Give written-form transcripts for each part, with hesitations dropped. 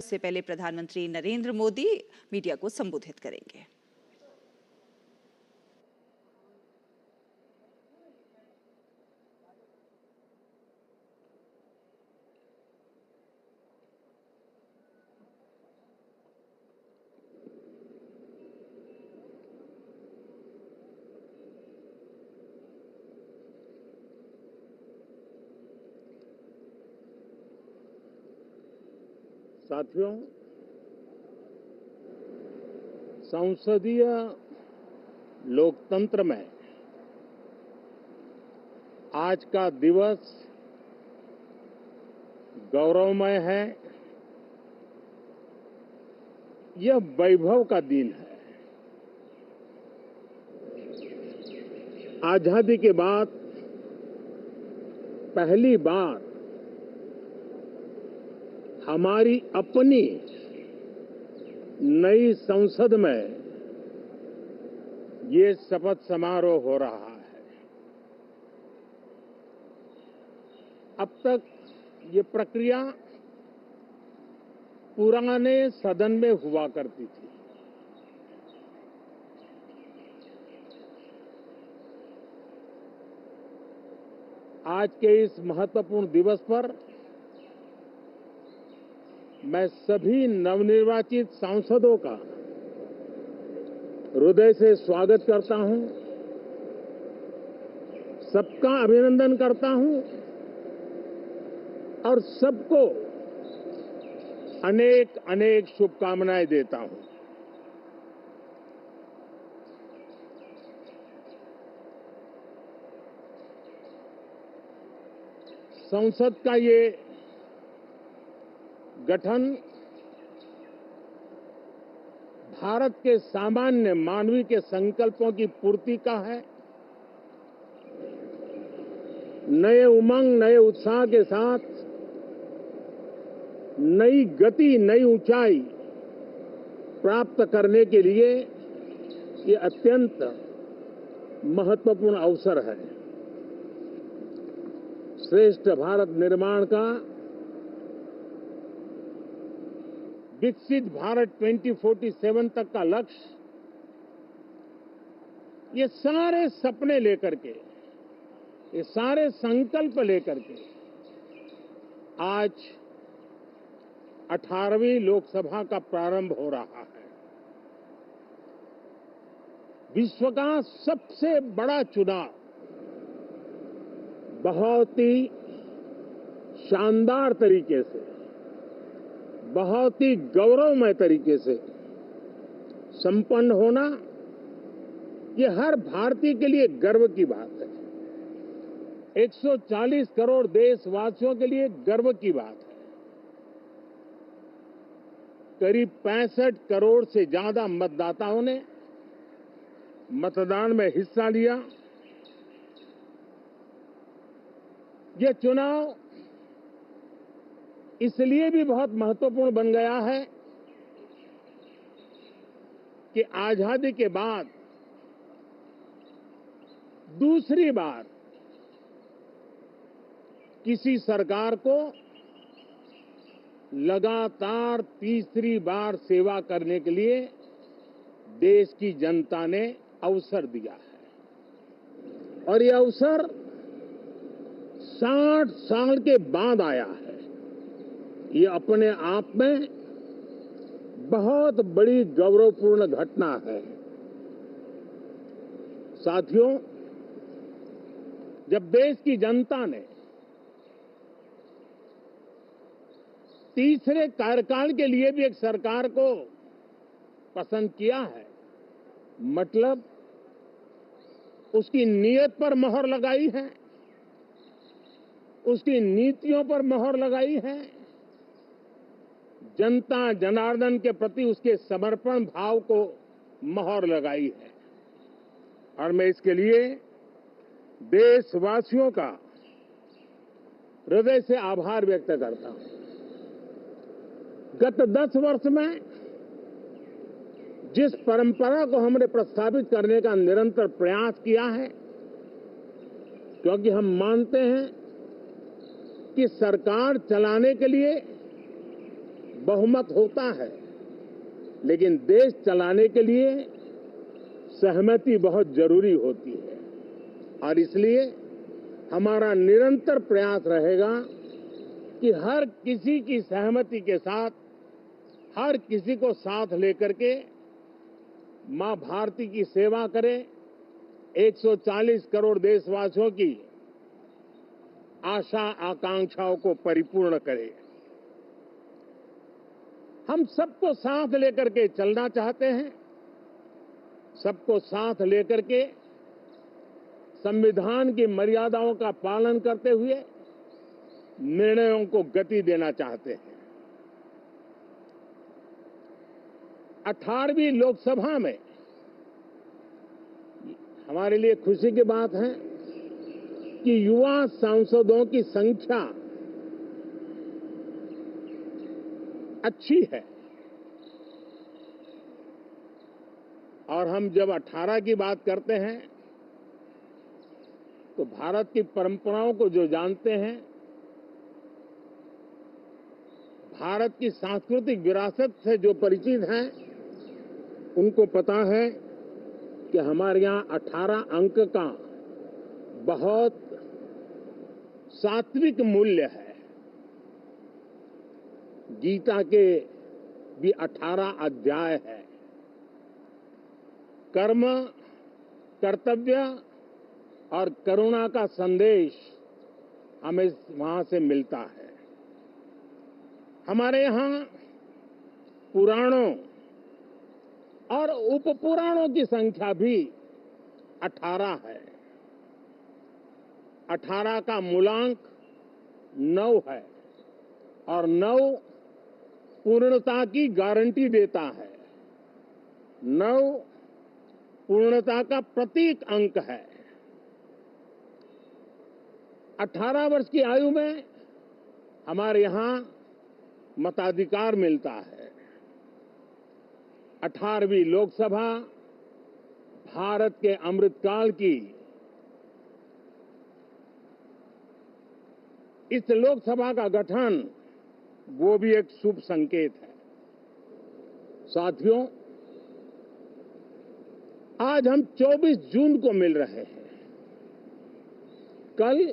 इससे पहले प्रधानमंत्री नरेंद्र मोदी मीडिया को संबोधित करेंगे। साथियों, संसदीय लोकतंत्र में आज का दिवस गौरवमय है। यह वैभव का दिन है। आजादी के बाद पहली बार हमारी अपनी नई संसद में ये शपथ समारोह हो रहा है। अब तक ये प्रक्रिया पुराने सदन में हुआ करती थी। आज के इस महत्वपूर्ण दिवस पर मैं सभी नवनिर्वाचित सांसदों का हृदय से स्वागत करता हूं, सबका अभिनंदन करता हूं और सबको अनेक अनेक शुभकामनाएं देता हूं। संसद का ये गठन भारत के सामान्य मानवीय के संकल्पों की पूर्ति का है। नए उमंग, नए उत्साह के साथ नई गति, नई ऊंचाई प्राप्त करने के लिए ये अत्यंत महत्वपूर्ण अवसर है। श्रेष्ठ भारत निर्माण का, विकसित भारत 2047 तक का लक्ष्य, ये सारे सपने लेकर के, ये सारे संकल्प लेकर के आज 18वीं लोकसभा का प्रारंभ हो रहा है। विश्व का सबसे बड़ा चुनाव बहुत ही शानदार तरीके से, बहुत ही गौरवमय तरीके से संपन्न होना, ये हर भारतीय के लिए गर्व की बात है। 140 करोड़ देशवासियों के लिए गर्व की बात है। करीब 65 करोड़ से ज्यादा मतदाताओं ने मतदान में हिस्सा लिया। यह चुनाव इसलिए भी बहुत महत्वपूर्ण बन गया है कि आजादी के बाद दूसरी बार किसी सरकार को लगातार तीसरी बार सेवा करने के लिए देश की जनता ने अवसर दिया है और यह अवसर 60 साल के बाद आया है। ये अपने आप में बहुत बड़ी गौरवपूर्ण घटना है। साथियों, जब देश की जनता ने तीसरे कार्यकाल के लिए भी एक सरकार को पसंद किया है, मतलब उसकी नीयत पर मोहर लगाई है, उसकी नीतियों पर मोहर लगाई है, जनता जनार्दन के प्रति उसके समर्पण भाव को मोहर लगाई है। और मैं इसके लिए देशवासियों का हृदय से आभार व्यक्त करता हूं। गत 10 वर्ष में जिस परंपरा को हमने प्रस्थापित करने का निरंतर प्रयास किया है, क्योंकि हम मानते हैं कि सरकार चलाने के लिए बहुमत होता है, लेकिन देश चलाने के लिए सहमति बहुत जरूरी होती है और इसलिए हमारा निरंतर प्रयास रहेगा कि हर किसी की सहमति के साथ, हर किसी को साथ लेकर के मां भारती की सेवा करें, 140 करोड़ देशवासियों की आशा आकांक्षाओं को परिपूर्ण करें। हम सबको साथ लेकर के चलना चाहते हैं, सबको साथ लेकर के संविधान की मर्यादाओं का पालन करते हुए निर्णयों को गति देना चाहते हैं। 18वीं लोकसभा में हमारे लिए खुशी की बात है कि युवा सांसदों की संख्या अच्छी है और हम जब 18 की बात करते हैं तो भारत की परंपराओं को जो जानते हैं, भारत की सांस्कृतिक विरासत से जो परिचित हैं, उनको पता है कि हमारे यहाँ 18 अंक का बहुत सात्विक मूल्य है। गीता के भी 18 अध्याय है। कर्म, कर्तव्य और करुणा का संदेश हमें वहां से मिलता है। हमारे यहाँ पुराणों और उपपुराणों की संख्या भी 18 है। 18 का मूलांक 9 है और 9 पूर्णता की गारंटी देता है। 9 पूर्णता का प्रतीक अंक है। 18 वर्ष की आयु में हमारे यहाँ मताधिकार मिलता है। 18वीं लोकसभा भारत के अमृतकाल की इस लोकसभा का गठन वो भी एक शुभ संकेत है। साथियों, आज हम 24 जून को मिल रहे हैं। कल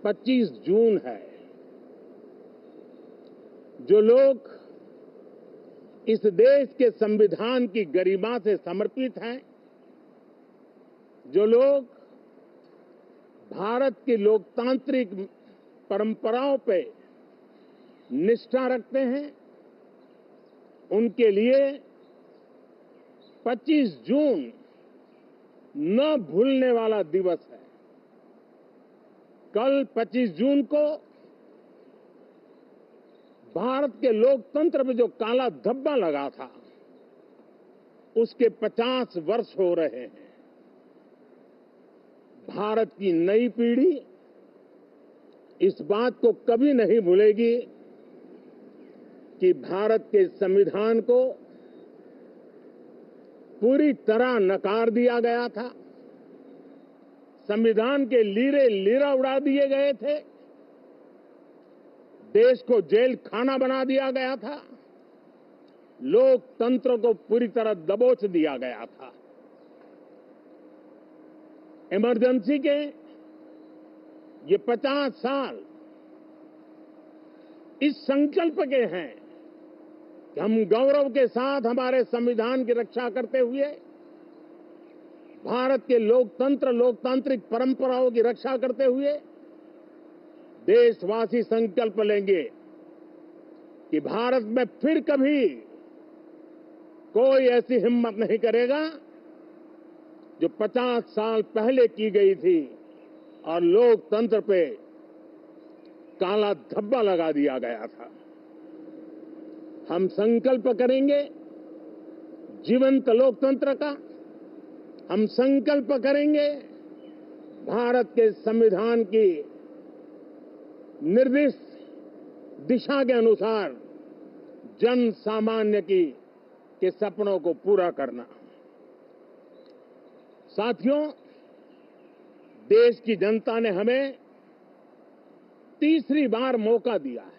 25 जून है। जो लोग इस देश के संविधान की गरिमा से समर्पित हैं, जो लोग भारत की लोकतांत्रिक परंपराओं पे निष्ठा रखते हैं, उनके लिए 25 जून न भूलने वाला दिवस है। कल 25 जून को भारत के लोकतंत्र में जो काला धब्बा लगा था, उसके 50 वर्ष हो रहे हैं। भारत की नई पीढ़ी इस बात को कभी नहीं भूलेगी कि भारत के संविधान को पूरी तरह नकार दिया गया था। संविधान के लीरे लीरा उड़ा दिए गए थे। देश को जेल खाना बना दिया गया था। लोकतंत्र को पूरी तरह दबोच दिया गया था। इमरजेंसी के ये 50 साल इस संकल्प के हैं कि हम गौरव के साथ हमारे संविधान की रक्षा करते हुए भारत के लोकतंत्र, लोकतांत्रिक परंपराओं की रक्षा करते हुए देशवासी संकल्प लेंगे कि भारत में फिर कभी कोई ऐसी हिम्मत नहीं करेगा जो 50 साल पहले की गई थी और लोकतंत्र पे काला धब्बा लगा दिया गया था। हम संकल्प करेंगे जीवंत लोकतंत्र का। हम संकल्प करेंगे भारत के संविधान की निर्दिष्ट दिशा के अनुसार जन सामान्य के सपनों को पूरा करना। साथियों, देश की जनता ने हमें तीसरी बार मौका दिया है।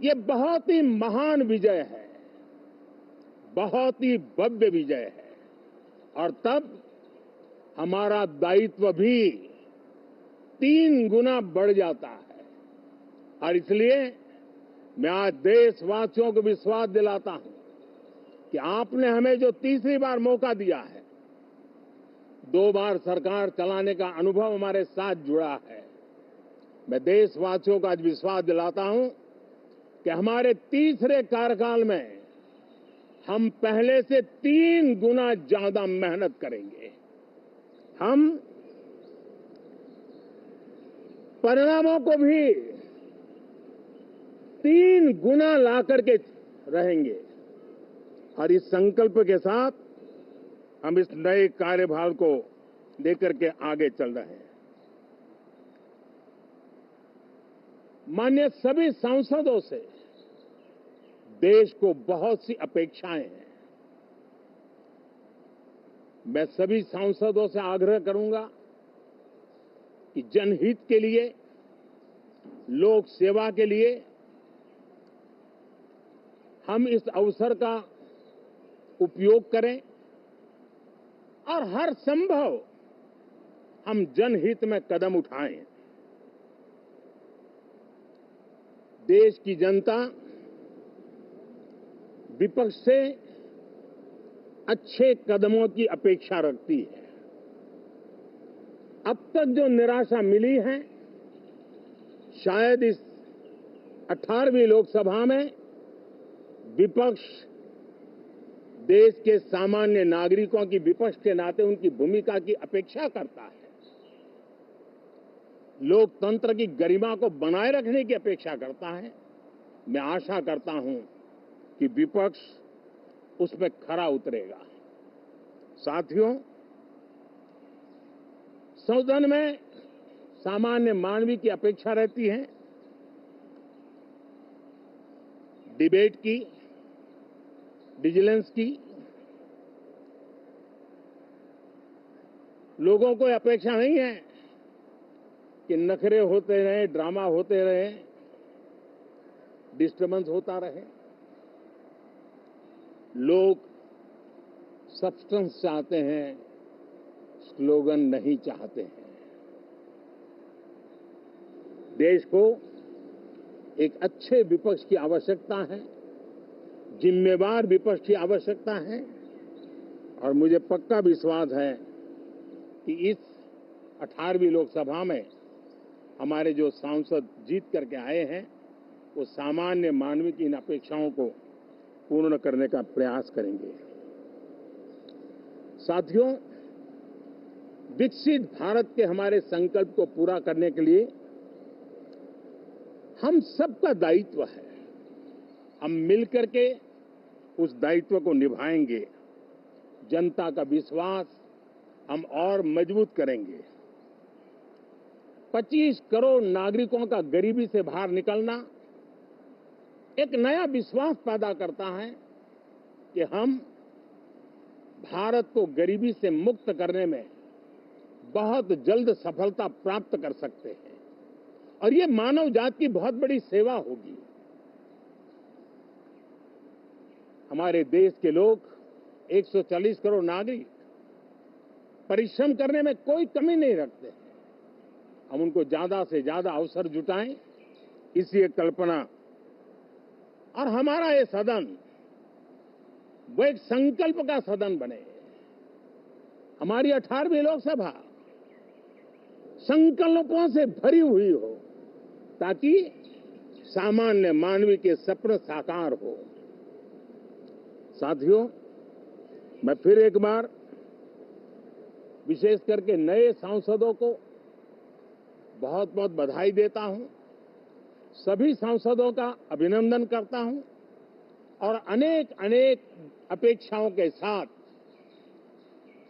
ये बहुत ही महान विजय है, बहुत ही भव्य विजय है। और तब हमारा दायित्व भी 3 गुना बढ़ जाता है। और इसलिए मैं आज देशवासियों को विश्वास दिलाता हूं कि आपने हमें जो तीसरी बार मौका दिया है, 2 बार सरकार चलाने का अनुभव हमारे साथ जुड़ा है। मैं देशवासियों को आज विश्वास दिलाता हूं कि हमारे तीसरे कार्यकाल में हम पहले से 3 गुना ज्यादा मेहनत करेंगे। हम परिणामों को भी 3 गुना ला करके रहेंगे। और इस संकल्प के साथ हम इस नए कार्यभार को लेकर के आगे चल रहे हैं। माननीय सभी सांसदों से देश को बहुत सी अपेक्षाएं हैं। मैं सभी सांसदों से आग्रह करूंगा कि जनहित के लिए, लोक सेवा के लिए हम इस अवसर का उपयोग करें और हर संभव हम जनहित में कदम उठाएं। देश की जनता विपक्ष से अच्छे कदमों की अपेक्षा रखती है। अब तक जो निराशा मिली है, शायद इस 18वीं लोकसभा में विपक्ष देश के सामान्य नागरिकों की विपक्ष के नाते उनकी भूमिका की अपेक्षा करता है, लोकतंत्र की गरिमा को बनाए रखने की अपेक्षा करता है। मैं आशा करता हूं कि विपक्ष उसमें खरा उतरेगा। साथियों, सदन में सामान्य मानवीय की अपेक्षा रहती है डिबेट की, विजिलेंस की। लोगों को अपेक्षा नहीं है कि नखरे होते रहे, ड्रामा होते रहे, डिस्टर्बेंस होता रहे। लोग सब्सटेंस चाहते हैं, स्लोगन नहीं चाहते हैं। देश को एक अच्छे विपक्ष की आवश्यकता है, जिम्मेवार विपक्ष की आवश्यकता है। और मुझे पक्का विश्वास है कि इस 18वीं लोकसभा में हमारे जो सांसद जीत करके आए हैं, वो सामान्य मानवीय की इन अपेक्षाओं को पूर्ण करने का प्रयास करेंगे। साथियों, विकसित भारत के हमारे संकल्प को पूरा करने के लिए हम सबका दायित्व है। हम मिलकर के उस दायित्व को निभाएंगे। जनता का विश्वास हम और मजबूत करेंगे। 25 करोड़ नागरिकों का गरीबी से बाहर निकलना एक नया विश्वास पैदा करता है कि हम भारत को गरीबी से मुक्त करने में बहुत जल्द सफलता प्राप्त कर सकते हैं। और ये मानव जाति की बहुत बड़ी सेवा होगी। हमारे देश के लोग 140 करोड़ नागरिक परिश्रम करने में कोई कमी नहीं रखते। हम उनको ज्यादा से ज्यादा अवसर जुटाएं, इसी एक कल्पना। और हमारा ये सदन वो एक संकल्प का सदन बने। हमारी 18वीं लोकसभा संकल्पों से भरी हुई हो, ताकि सामान्य मानवीय के सपने साकार हो। साथियों, मैं फिर एक बार विशेष करके नए सांसदों को बहुत बहुत बधाई देता हूं। सभी सांसदों का अभिनंदन करता हूं और अनेक अनेक अपेक्षाओं के साथ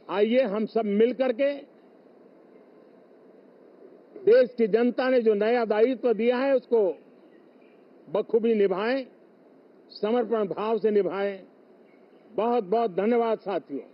आइए हम सब मिलकर के देश की जनता ने जो नया दायित्व दिया है उसको बखूबी निभाएं, समर्पण भाव से निभाएं। बहुत बहुत धन्यवाद साथियों।